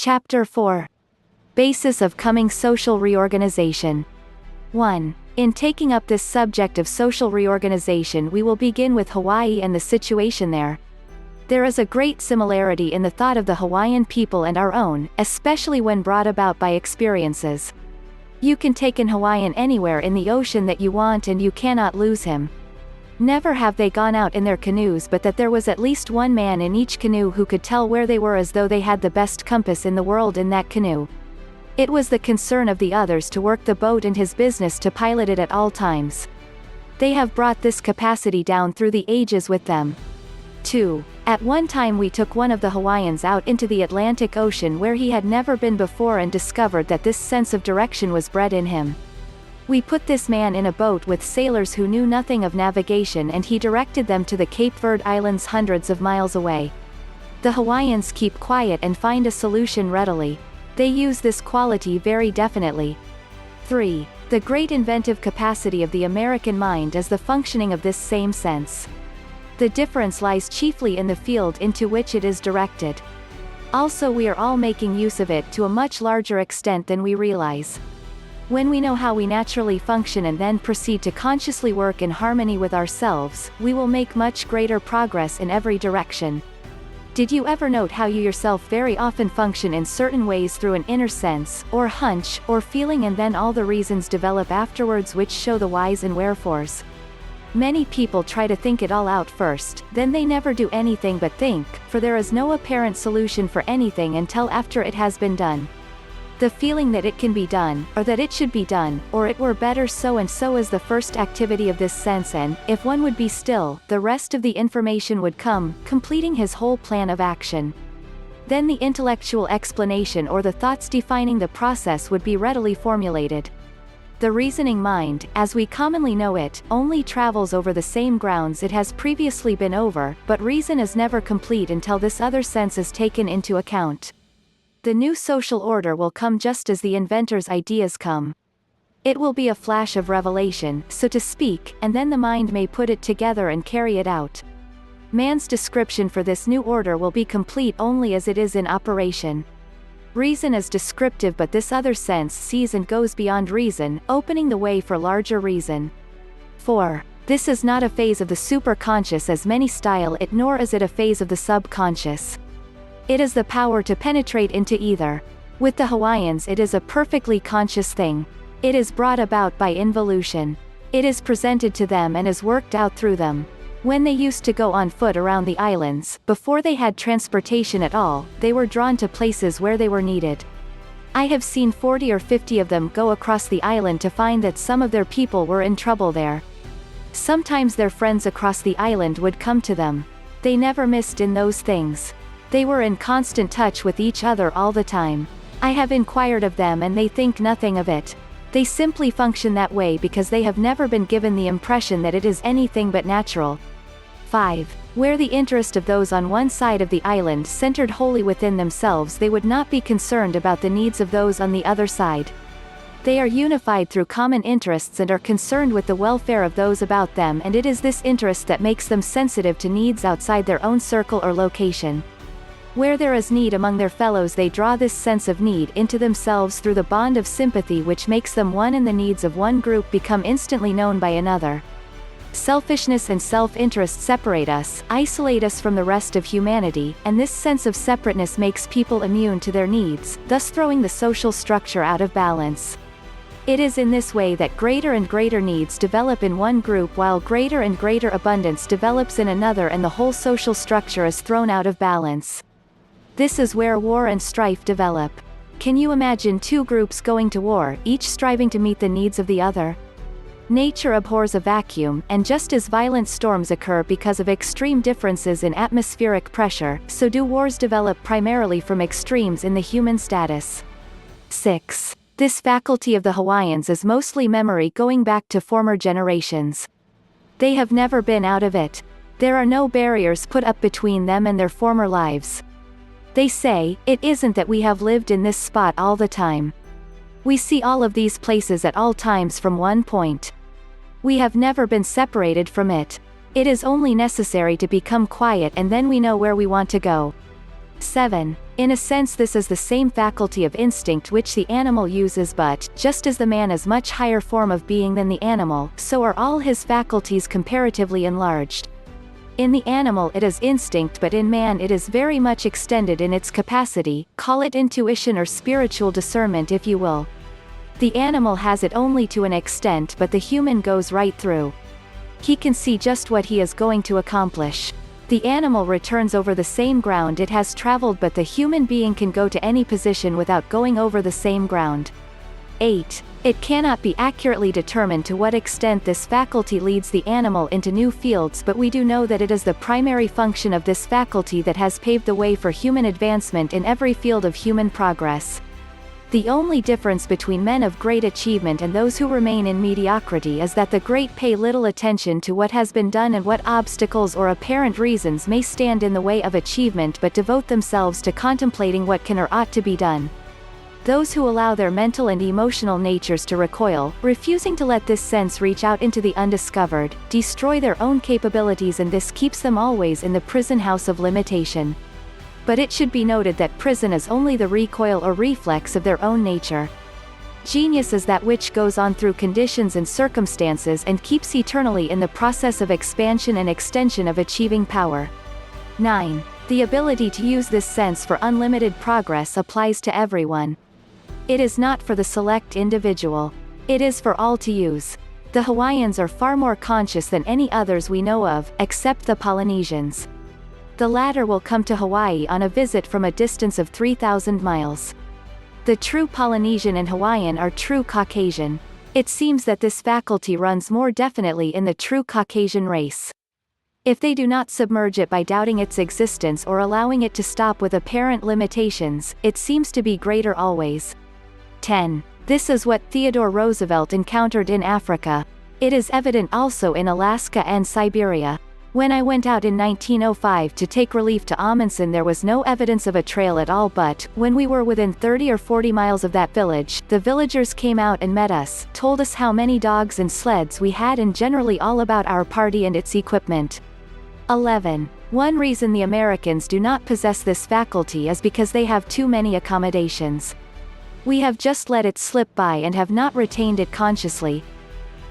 Chapter 4. Basis of coming social reorganization. 1. In taking up this subject of social reorganization, we will begin with Hawaii and the situation there. There is a great similarity in the thought of the Hawaiian people and our own, especially when brought about by experiences. You can take an Hawaiian anywhere in the ocean that you want and you cannot lose him. Never have they gone out in their canoes, but that there was at least one man in each canoe who could tell where they were as though they had the best compass in the world in that canoe. It was the concern of the others to work the boat and his business to pilot it at all times. They have brought this capacity down through the ages with them. 2. At one time we took one of the Hawaiians out into the Atlantic Ocean where he had never been before and discovered that this sense of direction was bred in him. We put this man in a boat with sailors who knew nothing of navigation and he directed them to the Cape Verde Islands hundreds of miles away. The Hawaiians keep quiet and find a solution readily. They use this quality very definitely. 3. The great inventive capacity of the American mind is the functioning of this same sense. The difference lies chiefly in the field into which it is directed. Also, we are all making use of it to a much larger extent than we realize. When we know how we naturally function and then proceed to consciously work in harmony with ourselves, we will make much greater progress in every direction. Did you ever note how you yourself very often function in certain ways through an inner sense, or hunch, or feeling, and then all the reasons develop afterwards which show the whys and wherefores? Many people try to think it all out first, then they never do anything but think, for there is no apparent solution for anything until after it has been done. The feeling that it can be done, or that it should be done, or it were better so and so is the first activity of this sense, and, if one would be still, the rest of the information would come, completing his whole plan of action. Then the intellectual explanation or the thoughts defining the process would be readily formulated. The reasoning mind, as we commonly know it, only travels over the same grounds it has previously been over, but reason is never complete until this other sense is taken into account. The new social order will come just as the inventor's ideas come. It will be a flash of revelation, so to speak, and then the mind may put it together and carry it out. Man's description for this new order will be complete only as it is in operation. Reason is descriptive, but this other sense sees and goes beyond reason, opening the way for larger reason. 4. This is not a phase of the superconscious as many style it, nor is it a phase of the subconscious. It is the power to penetrate into either. With the Hawaiians it is a perfectly conscious thing. It is brought about by involution. It is presented to them and is worked out through them. When they used to go on foot around the islands, before they had transportation at all, they were drawn to places where they were needed. I have seen 40 or 50 of them go across the island to find that some of their people were in trouble there. Sometimes their friends across the island would come to them. They never missed in those things. They were in constant touch with each other all the time. I have inquired of them and they think nothing of it. They simply function that way because they have never been given the impression that it is anything but natural. 5. Where the interest of those on one side of the island centered wholly within themselves, they would not be concerned about the needs of those on the other side. They are unified through common interests and are concerned with the welfare of those about them, and it is this interest that makes them sensitive to needs outside their own circle or location. Where there is need among their fellows, they draw this sense of need into themselves through the bond of sympathy which makes them one, and the needs of one group become instantly known by another. Selfishness and self-interest separate us, isolate us from the rest of humanity, and this sense of separateness makes people immune to their needs, thus throwing the social structure out of balance. It is in this way that greater and greater needs develop in one group while greater and greater abundance develops in another, and the whole social structure is thrown out of balance. This is where war and strife develop. Can you imagine two groups going to war, each striving to meet the needs of the other? Nature abhors a vacuum, and just as violent storms occur because of extreme differences in atmospheric pressure, so do wars develop primarily from extremes in the human status. 6. This faculty of the Hawaiians is mostly memory going back to former generations. They have never been out of it. There are no barriers put up between them and their former lives. They say, it isn't that we have lived in this spot all the time. We see all of these places at all times from one point. We have never been separated from it. It is only necessary to become quiet and then we know where we want to go. 7. In a sense this is the same faculty of instinct which the animal uses, but, just as the man is much higher form of being than the animal, so are all his faculties comparatively enlarged. In the animal it is instinct, but in man it is very much extended in its capacity, call it intuition or spiritual discernment if you will. The animal has it only to an extent, but the human goes right through. He can see just what he is going to accomplish. The animal returns over the same ground it has traveled, but the human being can go to any position without going over the same ground. 8. It cannot be accurately determined to what extent this faculty leads the animal into new fields, but we do know that it is the primary function of this faculty that has paved the way for human advancement in every field of human progress. The only difference between men of great achievement and those who remain in mediocrity is that the great pay little attention to what has been done and what obstacles or apparent reasons may stand in the way of achievement, but devote themselves to contemplating what can or ought to be done. Those who allow their mental and emotional natures to recoil, refusing to let this sense reach out into the undiscovered, destroy their own capabilities, and this keeps them always in the prison house of limitation. But it should be noted that prison is only the recoil or reflex of their own nature. Genius is that which goes on through conditions and circumstances and keeps eternally in the process of expansion and extension of achieving power. 9. The ability to use this sense for unlimited progress applies to everyone. It is not for the select individual. It is for all to use. The Hawaiians are far more conscious than any others we know of, except the Polynesians. The latter will come to Hawaii on a visit from a distance of 3,000 miles. The true Polynesian and Hawaiian are true Caucasian. It seems that this faculty runs more definitely in the true Caucasian race. If they do not submerge it by doubting its existence or allowing it to stop with apparent limitations, it seems to be greater always. 10. This is what Theodore Roosevelt encountered in Africa. It is evident also in Alaska and Siberia. When I went out in 1905 to take relief to Amundsen, there was no evidence of a trail at all, but, when we were within 30 or 40 miles of that village, the villagers came out and met us, told us how many dogs and sleds we had, and generally all about our party and its equipment. 11. One reason the Americans do not possess this faculty is because they have too many accommodations. We have just let it slip by and have not retained it consciously.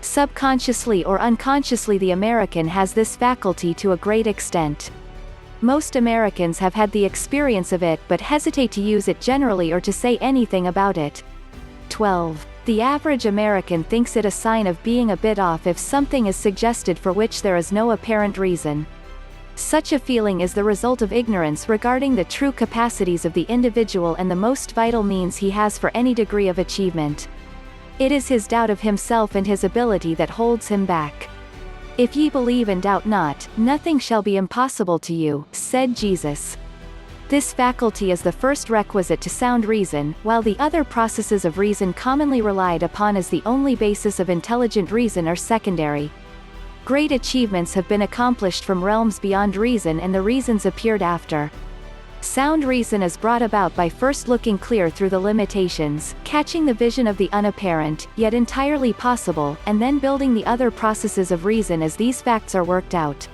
Subconsciously or unconsciously, the American has this faculty to a great extent. Most Americans have had the experience of it but hesitate to use it generally or to say anything about it. 12. The average American thinks it a sign of being a bit off if something is suggested for which there is no apparent reason. Such a feeling is the result of ignorance regarding the true capacities of the individual and the most vital means he has for any degree of achievement. It is his doubt of himself and his ability that holds him back. If ye believe and doubt not, nothing shall be impossible to you, said Jesus. This faculty is the first requisite to sound reason, while the other processes of reason commonly relied upon as the only basis of intelligent reason are secondary. Great achievements have been accomplished from realms beyond reason, and the reasons appeared after. Sound reason is brought about by first looking clear through the limitations, catching the vision of the unapparent, yet entirely possible, and then building the other processes of reason as these facts are worked out.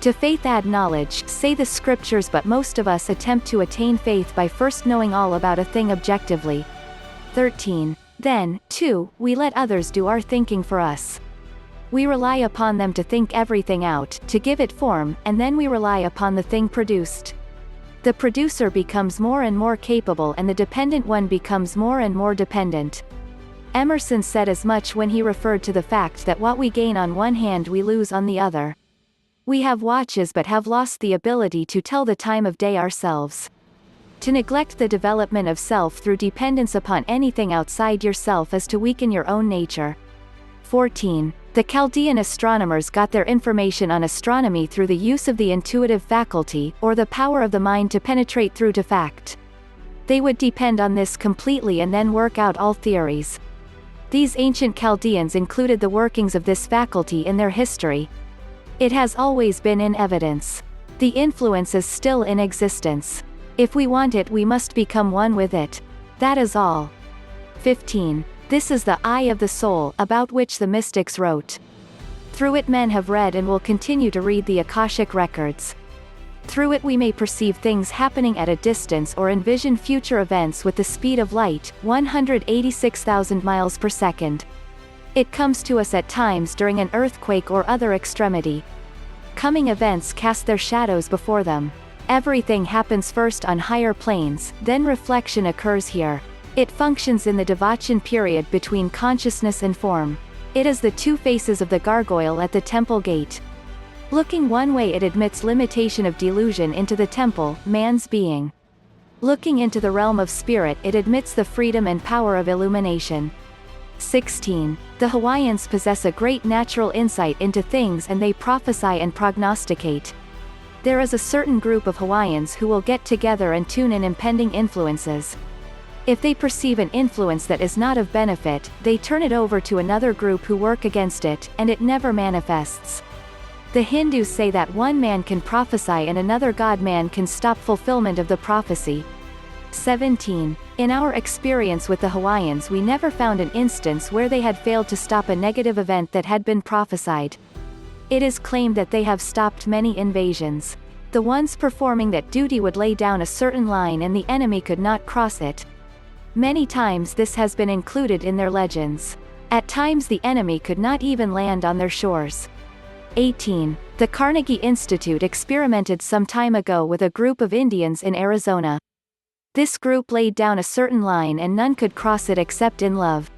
To faith add knowledge, say the scriptures, but most of us attempt to attain faith by first knowing all about a thing objectively. 13. Then, too, we let others do our thinking for us. We rely upon them to think everything out, to give it form, and then we rely upon the thing produced. The producer becomes more and more capable, and the dependent one becomes more and more dependent. Emerson said as much when he referred to the fact that what we gain on one hand we lose on the other. We have watches but have lost the ability to tell the time of day ourselves. To neglect the development of self through dependence upon anything outside yourself is to weaken your own nature. 14. The Chaldean astronomers got their information on astronomy through the use of the intuitive faculty, or the power of the mind to penetrate through to fact. They would depend on this completely and then work out all theories. These ancient Chaldeans included the workings of this faculty in their history. It has always been in evidence. The influence is still in existence. If we want it, we must become one with it. That is all. 15. This is the eye of the soul, about which the mystics wrote. Through it men have read and will continue to read the Akashic records. Through it we may perceive things happening at a distance or envision future events with the speed of light, 186,000 miles per second. It comes to us at times during an earthquake or other extremity. Coming events cast their shadows before them. Everything happens first on higher planes, then reflection occurs here. It functions in the Devachan period between consciousness and form. It is the two faces of the gargoyle at the temple gate. Looking one way it admits limitation of delusion into the temple, man's being. Looking into the realm of spirit it admits the freedom and power of illumination. 16. The Hawaiians possess a great natural insight into things and they prophesy and prognosticate. There is a certain group of Hawaiians who will get together and tune in impending influences. If they perceive an influence that is not of benefit, they turn it over to another group who work against it, and it never manifests. The Hindus say that one man can prophesy and another god-man can stop fulfillment of the prophecy. 17. In our experience with the Hawaiians we never found an instance where they had failed to stop a negative event that had been prophesied. It is claimed that they have stopped many invasions. The ones performing that duty would lay down a certain line and the enemy could not cross it. Many times this has been included in their legends. At times the enemy could not even land on their shores. 18. The Carnegie Institute experimented some time ago with a group of Indians in Arizona. This group laid down a certain line and none could cross it except in love.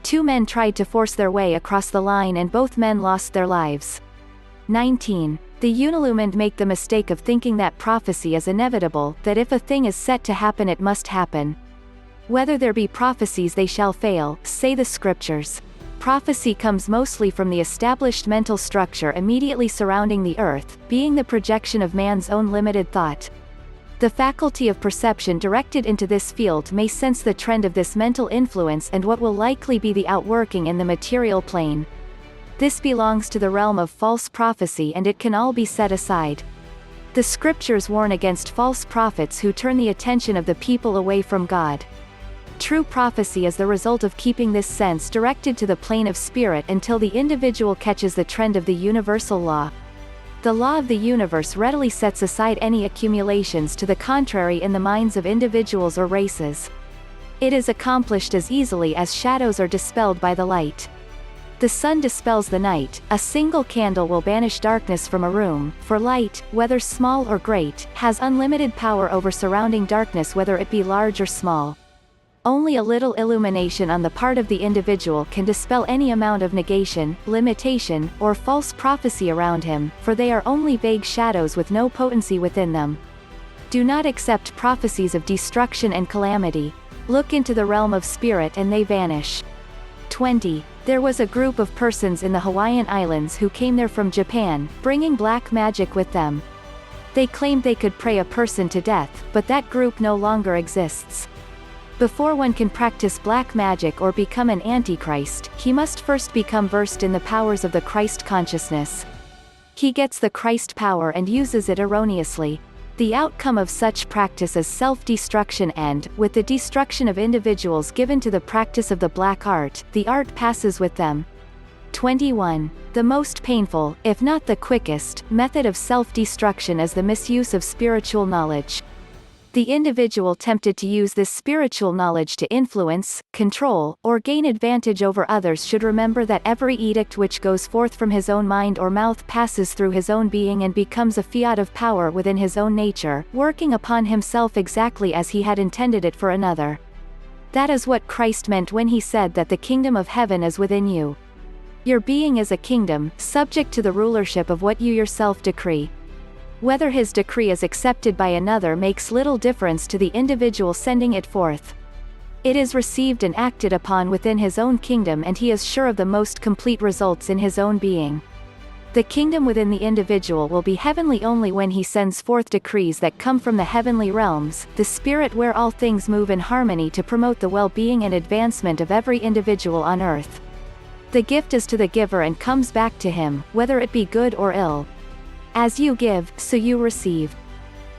Two men tried to force their way across the line and both men lost their lives. 19. The Unillumined make the mistake of thinking that prophecy is inevitable, that if a thing is set to happen it must happen. Whether there be prophecies they shall fail, say the scriptures. Prophecy comes mostly from the established mental structure immediately surrounding the earth, being the projection of man's own limited thought. The faculty of perception directed into this field may sense the trend of this mental influence and what will likely be the outworking in the material plane. This belongs to the realm of false prophecy and it can all be set aside. The scriptures warn against false prophets who turn the attention of the people away from God. True prophecy is the result of keeping this sense directed to the plane of spirit until the individual catches the trend of the universal law. The law of the universe readily sets aside any accumulations to the contrary in the minds of individuals or races. It is accomplished as easily as shadows are dispelled by the light. The sun dispels the night, a single candle will banish darkness from a room, for light, whether small or great, has unlimited power over surrounding darkness whether it be large or small. Only a little illumination on the part of the individual can dispel any amount of negation, limitation, or false prophecy around him, for they are only vague shadows with no potency within them. Do not accept prophecies of destruction and calamity. Look into the realm of spirit and they vanish. 20. There was a group of persons in the Hawaiian Islands who came there from Japan, bringing black magic with them. They claimed they could pray a person to death, but that group no longer exists. Before one can practice black magic or become an antichrist, he must first become versed in the powers of the Christ consciousness. He gets the Christ power and uses it erroneously. The outcome of such practice is self-destruction and, with the destruction of individuals given to the practice of the black art, the art passes with them. 21. The most painful, if not the quickest, method of self-destruction is the misuse of spiritual knowledge. The individual tempted to use this spiritual knowledge to influence, control, or gain advantage over others should remember that every edict which goes forth from his own mind or mouth passes through his own being and becomes a fiat of power within his own nature, working upon himself exactly as he had intended it for another. That is what Christ meant when he said that the kingdom of heaven is within you. Your being is a kingdom, subject to the rulership of what you yourself decree. Whether his decree is accepted by another makes little difference to the individual sending it forth. It is received and acted upon within his own kingdom and he is sure of the most complete results in his own being. The kingdom within the individual will be heavenly only when he sends forth decrees that come from the heavenly realms, the spirit where all things move in harmony to promote the well-being and advancement of every individual on earth. The gift is to the giver and comes back to him, whether it be good or ill. As you give, so you receive.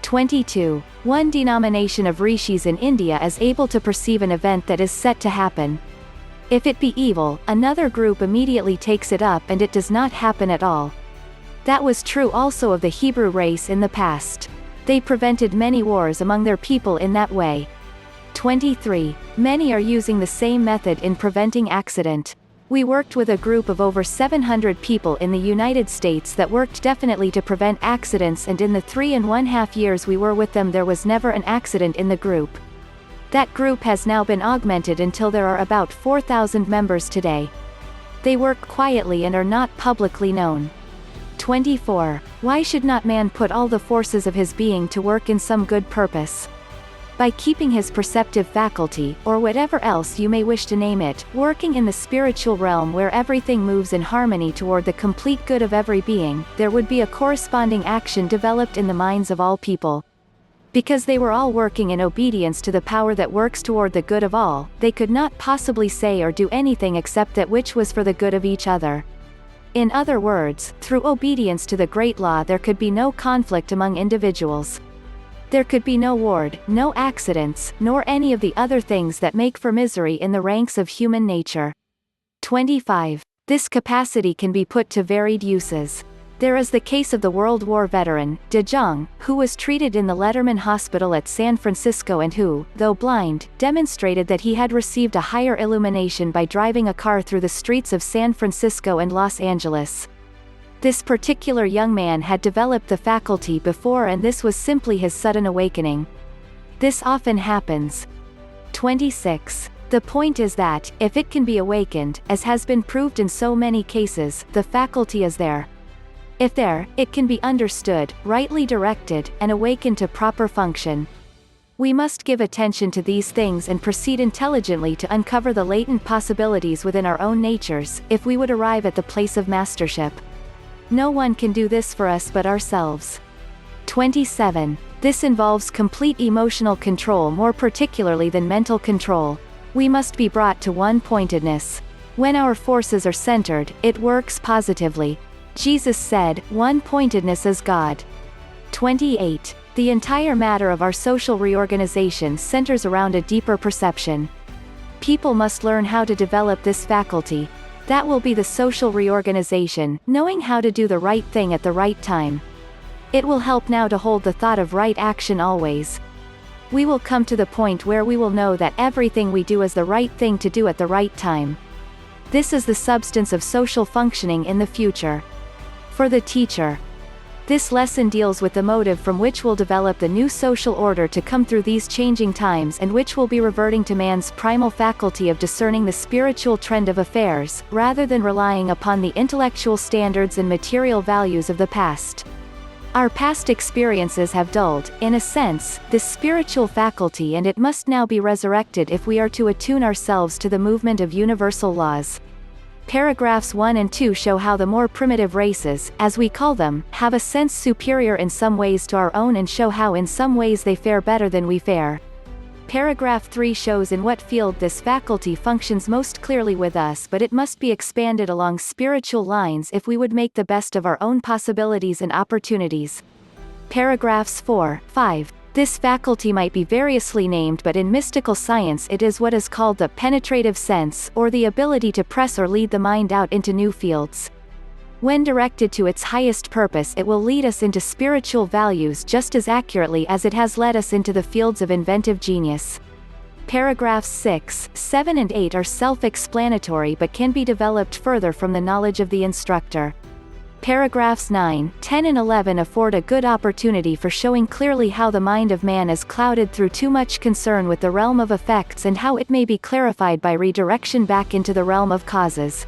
22. One denomination of rishis in India is able to perceive an event that is set to happen. If it be evil, another group immediately takes it up and it does not happen at all. That was true also of the Hebrew race in the past. They prevented many wars among their people in that way. 23. Many are using the same method in preventing accident. We worked with a group of over 700 people in the United States that worked definitely to prevent accidents, and in the 3.5 years we were with them there was never an accident in the group. That group has now been augmented until there are about 4,000 members today. They work quietly and are not publicly known. 24. Why should not man put all the forces of his being to work in some good purpose? By keeping his perceptive faculty, or whatever else you may wish to name it, working in the spiritual realm where everything moves in harmony toward the complete good of every being, there would be a corresponding action developed in the minds of all people. Because they were all working in obedience to the power that works toward the good of all, they could not possibly say or do anything except that which was for the good of each other. In other words, through obedience to the great law there could be no conflict among individuals. There could be no war, no accidents, nor any of the other things that make for misery in the ranks of human nature. 25. This capacity can be put to varied uses. There is the case of the World War veteran, De Jong, who was treated in the Letterman Hospital at San Francisco and who, though blind, demonstrated that he had received a higher illumination by driving a car through the streets of San Francisco and Los Angeles. This particular young man had developed the faculty before, and this was simply his sudden awakening. This often happens. 26. The point is that, if it can be awakened, as has been proved in so many cases, the faculty is there. If there, it can be understood, rightly directed, and awakened to proper function. We must give attention to these things and proceed intelligently to uncover the latent possibilities within our own natures, if we would arrive at the place of mastership. No one can do this for us but ourselves. 27. This involves complete emotional control, more particularly than mental control. We must be brought to one-pointedness. When our forces are centered, it works positively. Jesus said, "One-pointedness is God." 28. The entire matter of our social reorganization centers around a deeper perception. People must learn how to develop this faculty. That will be the social reorganization, knowing how to do the right thing at the right time. It will help now to hold the thought of right action always. We will come to the point where we will know that everything we do is the right thing to do at the right time. This is the substance of social functioning in the future. For the teacher, this lesson deals with the motive from which will develop the new social order to come through these changing times, and which will be reverting to man's primal faculty of discerning the spiritual trend of affairs, rather than relying upon the intellectual standards and material values of the past. Our past experiences have dulled, in a sense, this spiritual faculty, and it must now be resurrected if we are to attune ourselves to the movement of universal laws. Paragraphs 1 and 2 show how the more primitive races, as we call them, have a sense superior in some ways to our own, and show how in some ways they fare better than we fare. Paragraph 3 shows in what field this faculty functions most clearly with us, but it must be expanded along spiritual lines if we would make the best of our own possibilities and opportunities. Paragraphs 4, 5. This faculty might be variously named, but in mystical science it is what is called the penetrative sense, or the ability to press or lead the mind out into new fields. When directed to its highest purpose, it will lead us into spiritual values just as accurately as it has led us into the fields of inventive genius. Paragraphs 6, 7 and 8 are self-explanatory but can be developed further from the knowledge of the instructor. Paragraphs 9, 10 and 11 afford a good opportunity for showing clearly how the mind of man is clouded through too much concern with the realm of effects, and how it may be clarified by redirection back into the realm of causes.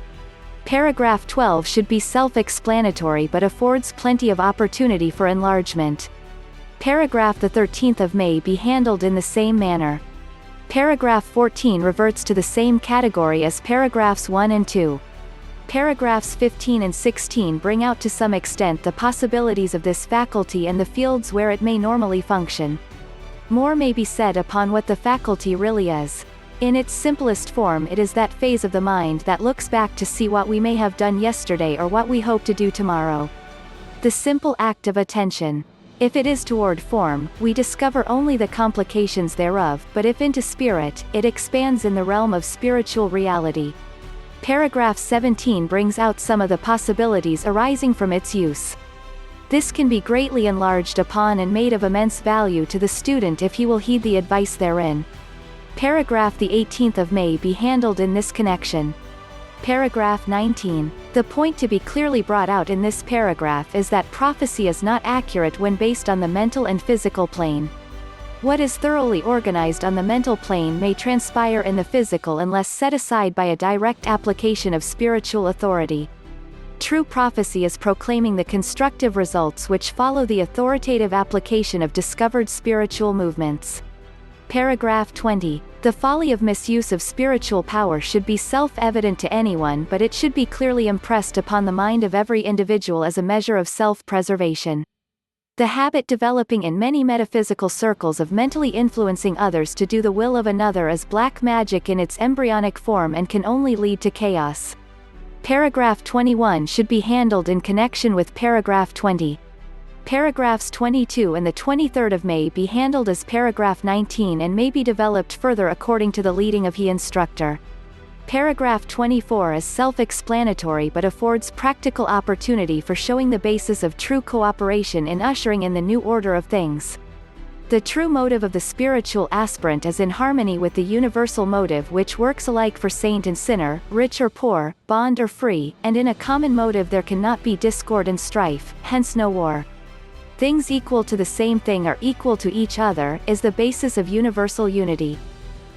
Paragraph 12 should be self-explanatory but affords plenty of opportunity for enlargement. Paragraph the 13th of may be handled in the same manner. Paragraph 14 reverts to the same category as paragraphs 1 and 2. Paragraphs 15 and 16 bring out to some extent the possibilities of this faculty and the fields where it may normally function. More may be said upon what the faculty really is. In its simplest form, it is that phase of the mind that looks back to see what we may have done yesterday or what we hope to do tomorrow. The simple act of attention. If it is toward form, we discover only the complications thereof, but if into spirit, it expands in the realm of spiritual reality. Paragraph 17 brings out some of the possibilities arising from its use. This can be greatly enlarged upon and made of immense value to the student if he will heed the advice therein. Paragraph the 18th of May be handled in this connection. Paragraph 19. The point to be clearly brought out in this paragraph is that prophecy is not accurate when based on the mental and physical plane. What is thoroughly organized on the mental plane may transpire in the physical unless set aside by a direct application of spiritual authority. True prophecy is proclaiming the constructive results which follow the authoritative application of discovered spiritual movements. Paragraph 20. The folly of misuse of spiritual power should be self-evident to anyone, but it should be clearly impressed upon the mind of every individual as a measure of self-preservation. The habit developing in many metaphysical circles of mentally influencing others to do the will of another is black magic in its embryonic form and can only lead to chaos. Paragraph 21 should be handled in connection with paragraph 20. Paragraphs 22 and the 23rd of May be handled as paragraph 19 and may be developed further according to the leading of the instructor. Paragraph 24 is self-explanatory but affords practical opportunity for showing the basis of true cooperation in ushering in the new order of things. The true motive of the spiritual aspirant is in harmony with the universal motive which works alike for saint and sinner, rich or poor, bond or free, and in a common motive there cannot be discord and strife, hence no war. Things equal to the same thing are equal to each other is the basis of universal unity.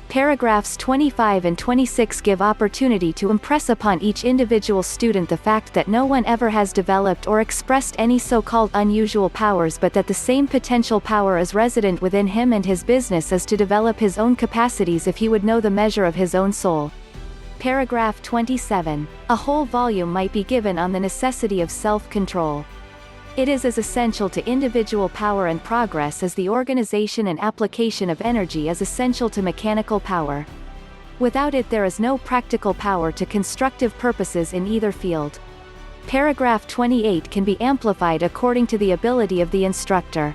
Paragraphs 25 and 26 give opportunity to impress upon each individual student the fact that no one ever has developed or expressed any so-called unusual powers, but that the same potential power is resident within him, and his business is to develop his own capacities if he would know the measure of his own soul. Paragraph 27. A whole volume might be given on the necessity of self-control. It is as essential to individual power and progress as the organization and application of energy is essential to mechanical power. Without it there is no practical power to constructive purposes in either field. Paragraph 28 can be amplified according to the ability of the instructor.